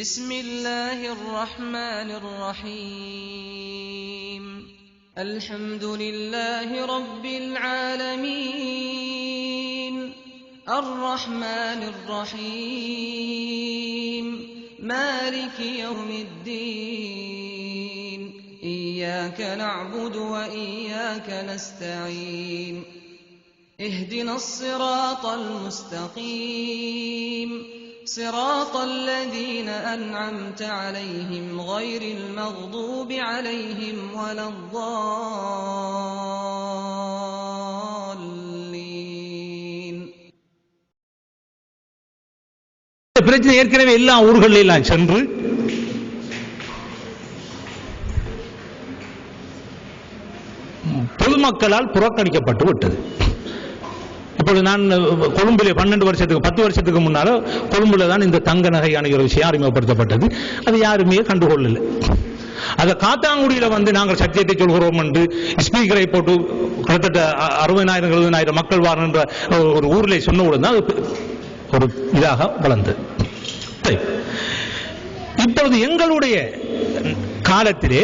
بسم الله الرحمن الرحيم الحمد لله رب العالمين الرحمن الرحيم مالك يوم الدين إياك نعبد وإياك نستعين اهدنا الصراط المستقيم صراط الذين أنعمت عليهم غير المغضوب عليهم ولا الضالين. பிரச்சனை ஏற்கனவே எல்லா ஊர்களிலும் சென்று பொதுமக்களால் புறக்கணிக்கப்பட்டு விட்டது. இப்பொழுது நான் கொழும்பிலே 12 வருஷத்துக்கு 10 வருஷத்துக்கு முன்னால கொழும்புல தான் இந்த தங்க நகை அணிகிற விஷயம் அறிமுகப்படுத்தப்பட்டது. அது யாருமே கண்டுகொள்ளல. அதை காத்தாங்குடியில நாங்கள் சத்தியத்தை சொல்கிறோம் என்று ஸ்பீக்கரை போட்டு கிட்டத்தட்ட 60,000 70,000 மக்கள் வாரன்ற ஒரு ஊரிலே சொன்னவுடன் தான் ஒரு இதாக வளர்ந்தது. இப்பொழுது எங்களுடைய காலத்திலே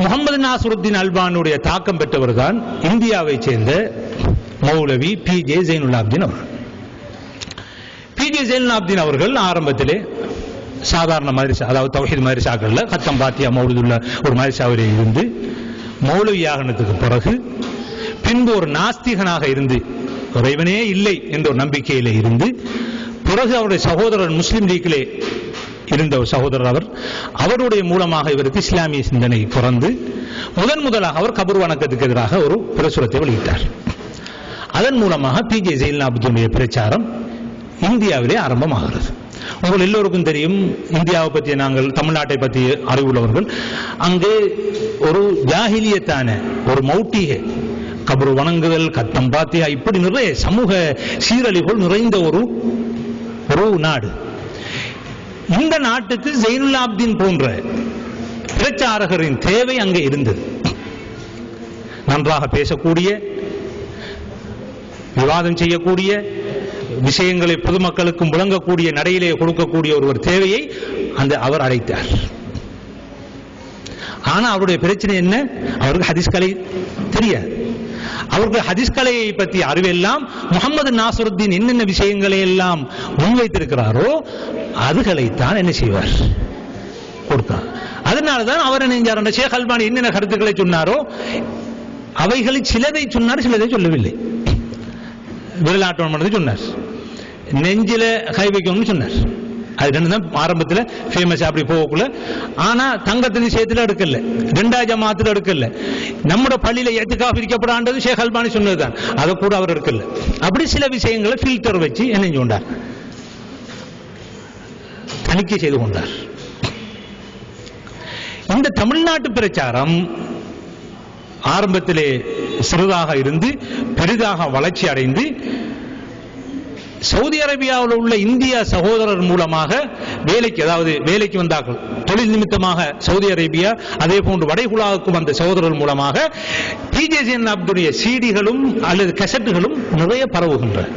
முகமது நாசருத்தீன் அல்பானுடைய தாக்கம் பெற்றவர் தான் இந்தியாவை சேர்ந்த மௌலவி பி.ஜே. ஜைனுலாப்தீன் அவர்கள். பி.ஜே. ஜைனுலாப்தீன் அவர்கள் ஆரம்பத்திலே சாதாரண மதரசா, அதாவது தௌஹீத் மதரசாக்கள்ல கத்தம் பாத்தியா மௌலிதுள்ள ஒரு மதரசாவிலே இருந்து மௌலவியாகனத்துக்கு பிறகு பின்பு ஒரு நாஸ்திகனாக இருந்து இறைவனே இல்லை என்ற ஒரு நம்பிக்கையிலே இருந்து பிறகு அவருடைய சகோதரர் முஸ்லிம் லீக்கிலே இருந்த ஒரு சகோதரர் அவருடைய மூலமாக இவருக்கு இஸ்லாமிய சிந்தனை பிறந்து முதலாக அவர் கபர் வணக்கத்துக்கு எதிராக ஒரு பிரசுரத்தை வெளியிட்டார். அதன் மூலமாக பி.ஜே. ஜைனுலாப்தீனுடைய பிரச்சாரம் இந்தியாவிலே ஆரம்பமாகிறது. உங்கள் எல்லோருக்கும் தெரியும், இந்தியாவை பற்றிய நாங்கள் தமிழ்நாட்டை பற்றி அறிவுள்ளவர்கள், அங்கே ஒரு ஜாஹிலியத்தான ஒரு மௌட்டிக கபர் வணங்குதல், கத்தம் பாத்தியா, இப்படி நிறைய சமூக சீரழிவுகள் நிறைந்த ஒரு நாடு. இந்த நாட்டுக்கு ஜைனுலாப்தீன் போன்ற பிரச்சாரகரின் தேவை அங்கே இருந்தது. நன்றாக பேசக்கூடிய, விவாதம் செய்யக்கூடிய, விஷயங்களை பொதுமக்களுக்கும் விளங்கக்கூடிய நடையிலே கொடுக்கக்கூடிய ஒருவர் தேவையை அவர் அழைத்தார். ஆனா அவருடைய பிரச்சனை என்ன? அவருக்கு ஹதீஸ் கலை தெரியாது. அவருக்கு ஹதீஸ் கலையை பற்றிய அறிவெல்லாம் முகமது நாசருத்தீன் என்னென்ன விஷயங்களை எல்லாம் முன்வைத்திருக்கிறாரோ அதுகளைத்தான் என்ன செய்வார், கொடுத்தார். அதனால்தான் அவர் என்ன ஷேக் அல்பானி என்னென்ன கருத்துக்களை சொன்னாரோ அவைகளில் சிலதை சொன்னார், சிலதை சொல்லவில்லை. விரலாட்டம் சொன்னார், நெஞ்சில கை வைக்கணும்னு சொன்னார். அது ரெண்டு தான் ஆரம்பத்தில் ஃபேமஸ் அப்படி போகக்குள்ள. ஆனா தங்கத்தின் விஷயத்தில் எடுக்கல, 2 ஜமாத்தில் எடுக்கல. நம்முடைய பள்ளியில எத்துக்காக விரிக்கப்படாண்டது ஷேக் அல்பானி சொன்னதுதான், அதை கூட அவர் எடுக்கல. அப்படி சில விஷயங்களை ஃபில்டர் வச்சு என்ன கொண்டார், தணிக்கை செய்து கொண்டார். இந்த தமிழ்நாட்டு பிரச்சாரம் ஆரம்பத்திலே சிறிதாக இருந்து பெரிதாக வளர்ச்சி அடைந்து சவுதி அரேபியாவில் உள்ள இந்திய சகோதரர் மூலமாக வேலைக்கு வந்தார்கள். தொழில் நிமித்தமாக சவுதி அரேபியா, அதே போன்று வடைகுலாவுக்கு வந்த சகோதரர் மூலமாக பி.ஜே. ஜைனுலாப்தீனுடைய சீடிகளும் அல்லது கசட்டுகளும் நிறைய பரவுகின்றன.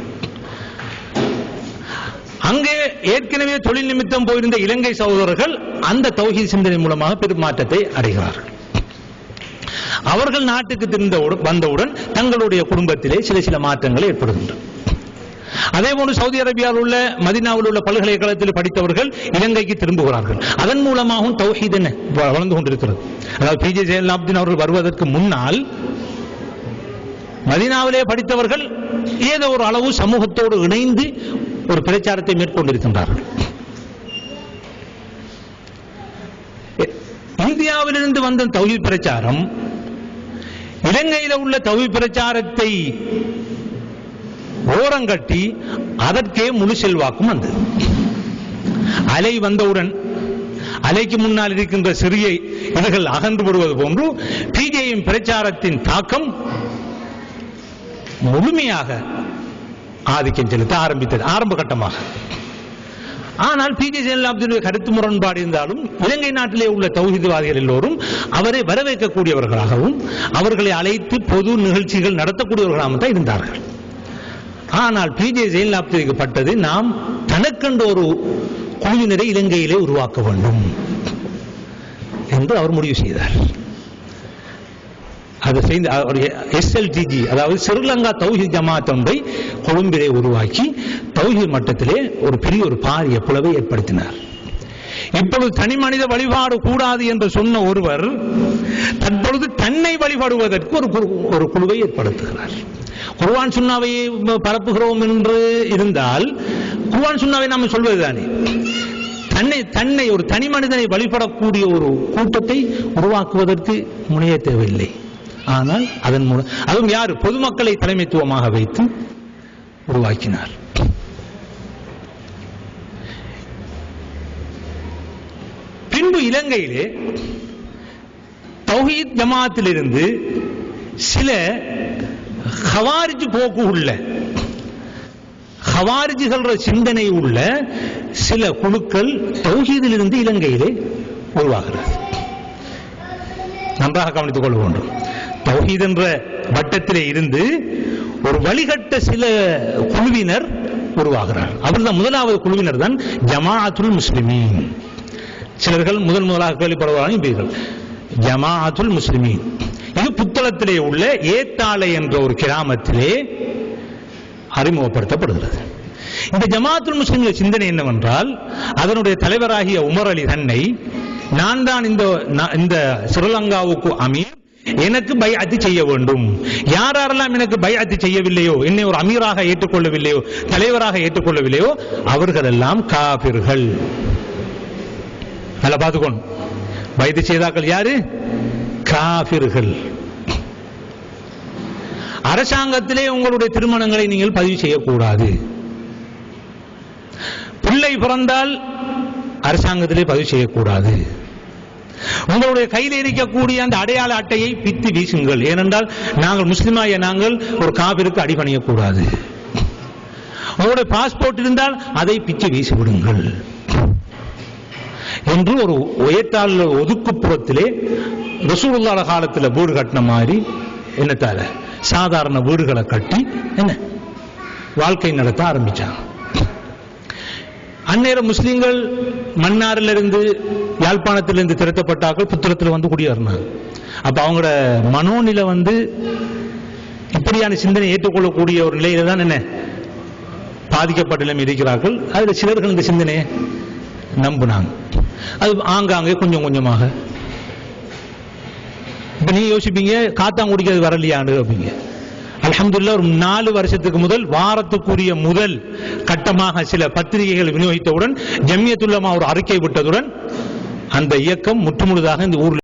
அங்கே ஏற்கனவே தொழில் நிமித்தம் போயிருந்த இலங்கை சகோதரர்கள் அந்த தௌஹீத் சிந்தனை மூலமாக பெரும் மாற்றத்தை அடைகிறார்கள். அவர்கள் நாட்டுக்கு வந்தவுடன் தங்களுடைய குடும்பத்திலே சில மாற்றங்கள் ஏற்படுகின்றன. அதே போன்று சவுதி அரேபியாவில் உள்ள மதீனாவில் உள்ள பல்கலைக்கழகத்தில் படித்தவர்கள் இலங்கைக்கு திரும்புகிறார்கள். அதன் மூலமாகவும் தௌஹீத் வளர்ந்து கொண்டிருக்கிறது. அதாவது பி.ஜே. ஜைனுலாப்தீன் அவர்கள் வருவதற்கு முன்னால் மதீனாவிலே படித்தவர்கள் ஏதோ ஒரு அளவு சமூகத்தோடு இணைந்து ஒரு பிரச்சாரத்தை மேற்கொண்டிருக்கின்றார்கள். இந்தியாவிலிருந்து வந்த தௌஹீத் பிரச்சாரம் இலங்கையில் உள்ள தௌஹீத் பிரச்சாரத்தை ஓரங்கட்டி அதற்கே முழு செல்வாக்கும் வந்தது. அலை வந்தவுடன் அலைக்கு முன்னால் இருக்கின்ற சிறிய இதுகள் அகன்று விடுவது போன்று பி.ஜே.யின் பிரச்சாரத்தின் தாக்கம் முழுமையாக ஆதிக்கம் செலுத்த ஆரம்பித்தது ஆரம்ப கட்டமாக. ஆனால் பி.ஜே. ஜைனுலாப்தீனுடைய கருத்து முரண்பாடு இருந்தாலும் இலங்கை நாட்டிலே உள்ள தௌஹீத்வாதிகள் எல்லோரும் அவரை வரவேற்கக்கூடியவர்களாகவும் அவர்களை அழைத்து பொது நிகழ்ச்சிகள் நடத்தக்கூடியவர்களாகவும் தான் இருந்தார்கள். ஆனால் பி.ஜே. ஜைனுலாப்தீனுக்கு பட்டது நாம் தனக்கென்று ஒரு குழுவினரை இலங்கையிலே உருவாக்க வேண்டும் என்று அவர் முடிவு செய்தார். அதை செய்து SLTG, அதாவது ஸ்ரீலங்கா தௌஹீத் ஜமாத் ஒன்றை கொழும்பிலே உருவாக்கி தௌஹீத் மட்டத்திலே ஒரு பெரிய ஒரு பாரிய பிளவை ஏற்படுத்தினார். இப்பொழுது தனி மனித வழிபாடு கூடாது என்று சொன்ன ஒருவர் தற்பொழுது தன்னை வழிபடுவதற்கு ஒரு குழுவை ஏற்படுத்துகிறார். குர்ஆன் சுன்னாவை பரப்புகிறோம் என்று இருந்தால் குர்ஆன் சுன்னாவை நாம் சொல்வதுதானே, தன்னை ஒரு தனி மனிதனை வழிபடக்கூடிய ஒரு கூட்டத்தை உருவாக்குவதற்கு முனைய தேவையில்லை. ஆனால் அதன் மூலம் அதுவும் யார் பொதுமக்களை தலைமைத்துவமாக வைத்து உருவாக்கினார். பின்பு இலங்கையிலே தௌஹீத் ஜமாத்திலிருந்து சில ஹவாரிஜ் போக்கு உள்ள ஹவாரிஜிகள் சிந்தனை உள்ள சில குழுக்கள் தௌஹீதில் இருந்து இலங்கையிலே உருவாகிறது. நன்றாக கவனித்துக் கொள்ள வேண்டும். தௌஹீத் என்ற வட்டத்திலே இருந்து ஒரு வழிகட்ட சில குழுவினர் உருவாகிறார். அவர்தான் முதலாவது குழுவினர் தான் ஜமாஅத்துல் முஸ்லிமீன். சிலர்கள் முதலாக கேள்விப்படுவார்கள் ஜமாஅத்துல் முஸ்லிமீன். இது புத்தளத்திலே உள்ள ஏத்தாளை என்ற ஒரு கிராமத்திலே அறிமுகப்படுத்தப்படுகிறது. இந்த ஜமாஅத்துல் முஸ்லிம்களின் சிந்தனை என்னவென்றால், அதனுடைய தலைவராகிய உமர் அலி தன்னை நான் தான் இந்த ஸ்ரீலங்காவுக்கு அமீர், எனக்கு பைஅத் செய்ய வேண்டும். யாரெல்லாம் எனக்கு பைஅத் செய்யவில்லையோ, என்னை ஒரு அமீராக ஏற்றுக்கொள்ளவில்லையோ, தலைவராக ஏற்றுக்கொள்ளவில்லையோ அவர்கள் எல்லாம் காபிர்கள். நல்லா பார்த்துக்கணும், பைஅத் செய்தாக்கள் யாரு? காபிர்கள். அரசாங்கத்திலே உங்களுடைய திருமணங்களை நீங்கள் பதிவு செய்யக்கூடாது. பிள்ளை பிறந்தால் அரசாங்கத்திலே பதிவு செய்யக்கூடாது. உங்களுடைய கையில் இருக்கக்கூடிய அந்த அடையாள அட்டையை பித்து வீசுங்கள். ஏனென்றால் நாங்கள் முஸ்லிமாய நாங்கள் ஒரு காபிருக்கு அடிபணியக்கூடாது. உங்களுடைய பாஸ்போர்ட் இருந்தால் அதை பிச்சு வீசி விடுங்கள் என்று ஒரு உயர்த்தாள் ஒதுக்குப்புறத்திலே ரசூலுல்லாஹ் காலத்தில் வீடு கட்டின மாதிரி என்னத்தால சாதாரண வீடுகளை கட்டி என்ன வாழ்க்கை நடத்த ஆரம்பிச்சாங்க. அந்நேரம் முஸ்லிம்கள் மன்னாரிலிருந்து யாழ்ப்பாணத்திலிருந்து திரட்டப்பட்டார்கள் புத்தளத்தில் வந்து குடியேறினாங்க. அப்ப அவங்களோட மனோநிலை இப்படியான சிந்தனை ஏற்றுக்கொள்ளக்கூடிய ஒரு நிலையில தான் என்ன பாதிக்கப்பட்ட நிலைமை இருக்கிறார்கள். அதுல சிலர்கள் இந்த சிந்தனையை நம்பினாங்க. அது ஆங்காங்கே கொஞ்சம் கொஞ்சமாக. இப்ப நீங்க யோசிப்பீங்க, காத்தாங்குடிக்கு அது வரலையாண்டு அப்படிங்க. அல்ஹம்துலில்லாஹ் ஒரு 4 வருஷத்துக்கு முதல் வாரத்துக்குரிய முதல் கட்டமாக சில பத்திரிகைகள் விநியோகித்தவுடன் ஜம்மியத்துல் உலமா ஒரு அறிக்கை விட்டதுடன் அந்த இயக்கம் முற்றுமுழுதாக இந்த ஊரில்